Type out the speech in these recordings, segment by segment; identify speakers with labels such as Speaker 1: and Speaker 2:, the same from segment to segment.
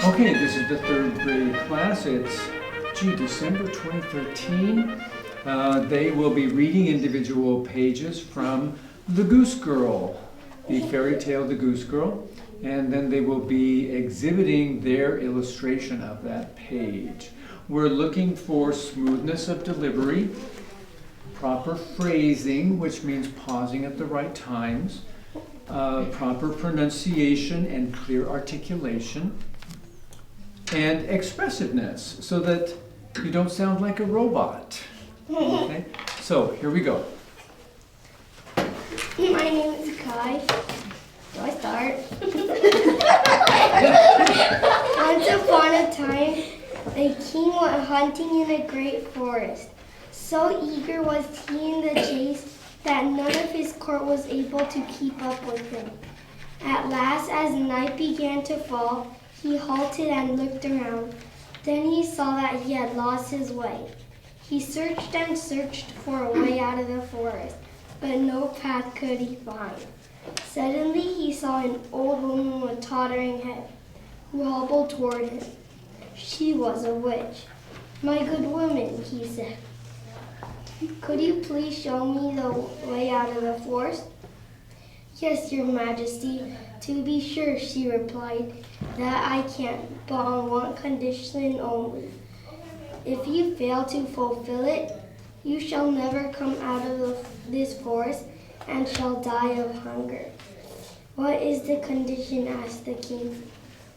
Speaker 1: Okay, this is the third grade class. It's, December 2013. They will be reading individual pages from The Goose Girl, the fairy tale The Goose Girl, and then they will be exhibiting their illustration of that page. We're looking for smoothness of delivery, proper phrasing, which means pausing at the right times, proper pronunciation and clear articulation, and expressiveness, so that you don't sound like a robot. Okay? So, here we go.
Speaker 2: My name is Kai. Do I start? Once upon a time, a king went hunting in a great forest. So eager was he in the chase that none of his court was able to keep up with him. At last, as night began to fall, he halted and looked around. Then he saw that he had lost his way. He searched and searched for a way out of the forest, but no path could he find. Suddenly he saw an old woman with tottering head, who hobbled toward him. She was a witch. "My good woman," he said, "could you please show me the way out of the forest?" "Yes, your majesty, to be sure," she replied. "That I can, but on one condition only. If you fail to fulfill it, you shall never come out of this forest and shall die of hunger." "What is the condition?" asked the king.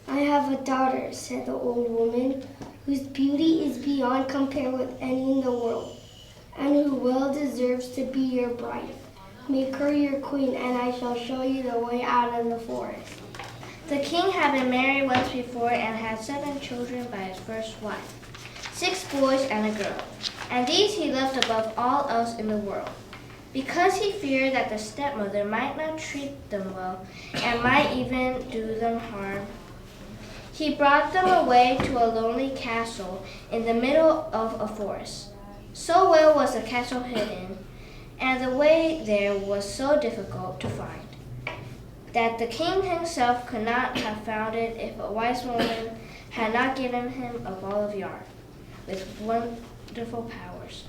Speaker 2: "I have a daughter," said the old woman, "whose beauty is beyond compare with any in the world, and who well deserves to be your bride. Make her your queen, and I shall show you the way out of the forest."
Speaker 3: The king had been married once before and had 7 children by his first wife, 6 boys and a girl, and these he loved above all else in the world. Because he feared that the stepmother might not treat them well and might even do them harm, he brought them away to a lonely castle in the middle of a forest. So well was the castle hidden, and the way there was so difficult to find, that the king himself could not have found it if a wise woman had not given him a ball of yarn with wonderful powers.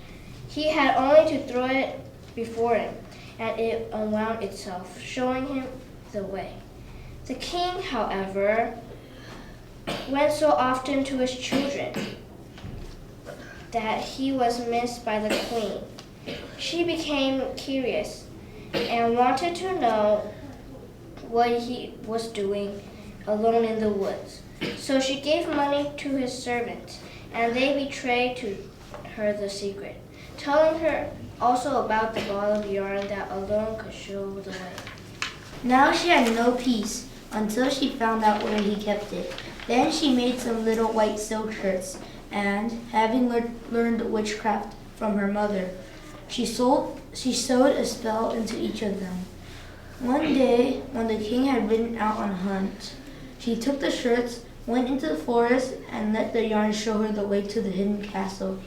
Speaker 3: He had only to throw it before him, and it unwound itself, showing him the way. The king, however, went so often to his children that he was missed by the queen. She became curious and wanted to know what he was doing alone in the woods. So she gave money to his servants, and they betrayed to her the secret, telling her also about the ball of yarn that alone could show the way.
Speaker 4: Now she had no peace until she found out where he kept it. Then she made some little white silk shirts, and having learned witchcraft from her mother, she sewed a spell into each of them. One day, when the king had ridden out on a hunt, she took the shirts, went into the forest, and let the yarn show her the way to the hidden castle.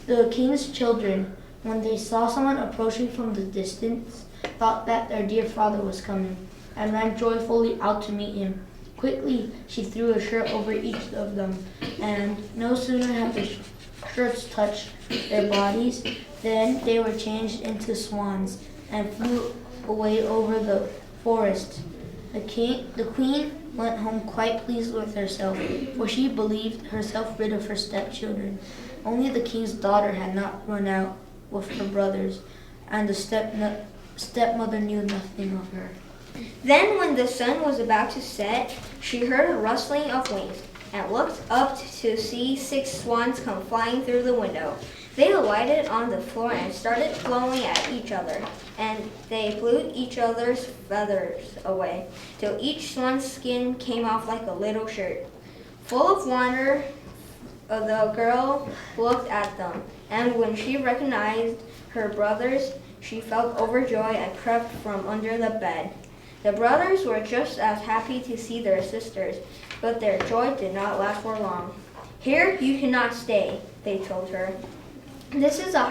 Speaker 4: The king's children, when they saw someone approaching from the distance, thought that their dear father was coming, and ran joyfully out to meet him. Quickly, she threw a shirt over each of them, and no sooner had the shirts touched their bodies than they were changed into swans and flew away over the forest. The queen went home quite pleased with herself, for she believed herself rid of her stepchildren. Only the king's daughter had not run out with her brothers, and the stepmother knew nothing of her.
Speaker 3: Then when the sun was about to set, she heard a rustling of wings and looked up to see 6 swans come flying through the window. They alighted on the floor and started blowing at each other, and they blew each other's feathers away, till each swan's skin came off like a little shirt. Full of wonder, the girl looked at them, and when she recognized her brothers, she felt overjoyed and crept from under the bed. The brothers were just as happy to see their sisters, but their joy did not last for long. "Here you cannot stay," they told her. This is a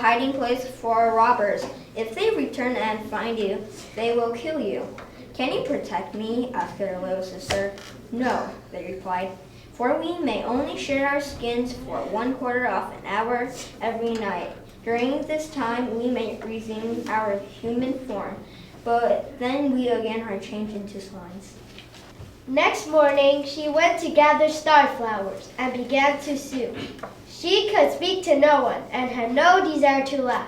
Speaker 3: hiding place for robbers. If they return and find you, they will kill you."
Speaker 5: Can you protect me? Asked their little sister. No, they replied, for we may only shed our skins for 1/4 of an hour every night. During this time, we may resume our human form, but then we again are changed into swans.
Speaker 2: Next morning, she went to gather starflowers and began to sew. She could speak to no one and had no desire to laugh.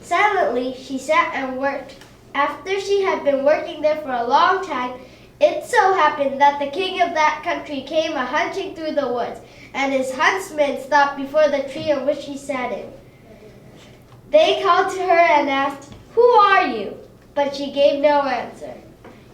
Speaker 2: Silently, she sat and worked. After she had been working there for a long time, it so happened that the king of that country came a-hunting through the woods, and his huntsmen stopped before the tree on which she sat in. They called to her and asked, "Who are you?" But she gave no answer.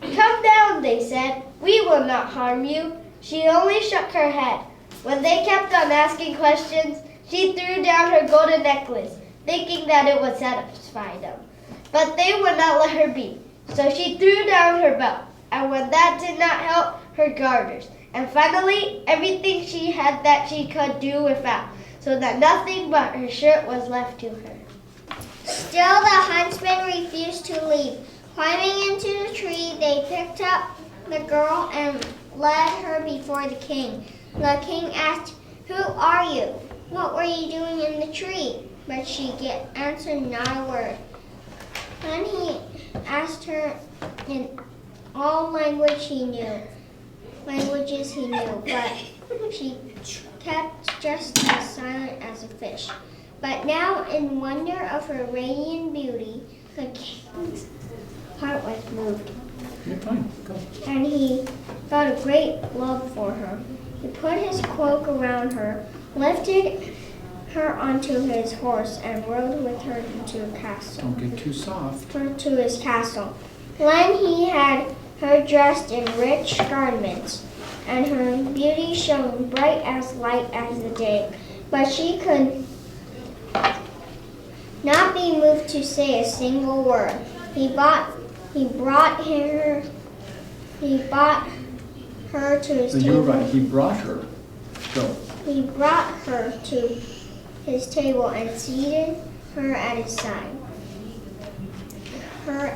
Speaker 2: "Come down," they said. "We will not harm you." She only shook her head. When they kept on asking questions, she threw down her golden necklace, thinking that it would satisfy them. But they would not let her be. So she threw down her belt, and when that did not help, her garters, and finally everything she had that she could do without, so that nothing but her shirt was left to her.
Speaker 3: Still the huntsmen refused to leave. Climbing into the tree, they picked up the girl and led her before the king. The king asked, "Who are you? What were you doing in the tree?" But she answered not a word. Then he asked her in all languages he knew, but she kept just as silent as a fish. But now, in wonder of her radiant beauty, the king's heart was moved,
Speaker 1: You're fine. Go.
Speaker 3: and he felt a great love for her. He put his cloak around her, lifted her onto his horse, and rode with her to a castle.
Speaker 1: Don't get too soft.
Speaker 3: To his castle. When he had her dressed in rich garments, and her beauty shone bright as light as the day, but she could not be moved to say a single word. He brought her to his
Speaker 1: So
Speaker 3: table.
Speaker 1: you're right. He brought her. Go.
Speaker 3: He brought her to his table and seated her at his side. Her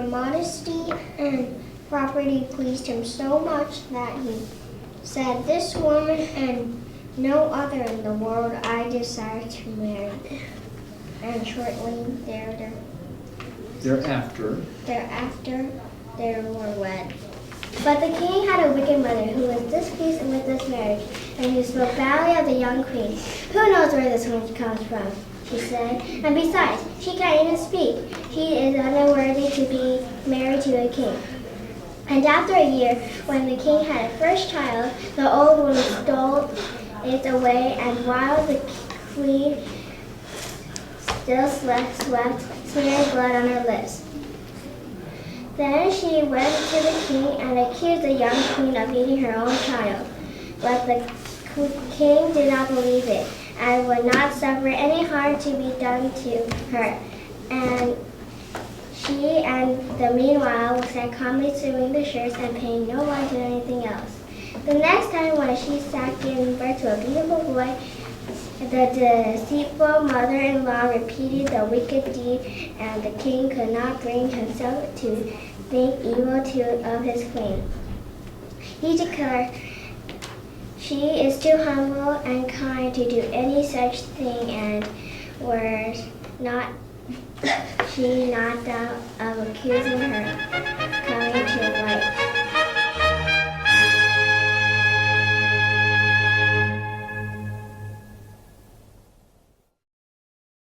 Speaker 3: modesty and property pleased him so much that he said, "This woman and no other in the world I desire to marry." And shortly
Speaker 1: Thereafter.
Speaker 3: they were wed. But the king had a wicked mother who was displeased with this marriage, and who spoke badly of the young queen. "Who knows where this woman comes from?" she said. "And besides, she can't even speak. She is unworthy to be married to a king." And after a year, when the king had a first child, the old woman stole it away, and while the queen still slept, smeared blood on her lips. Then she went to the king and accused the young queen of eating her own child. But the king did not believe it, and would not suffer any harm to be done to her. And she, and the meanwhile, sat calmly sewing the shirts and paying no mind to anything else. The next time when she sat giving birth to a beautiful boy, the deceitful mother-in-law repeated the wicked deed, and the king could not bring himself to think evil of his queen. He declared, "She is too humble and kind to do any such thing, and were she not doubt of accusing her coming to life."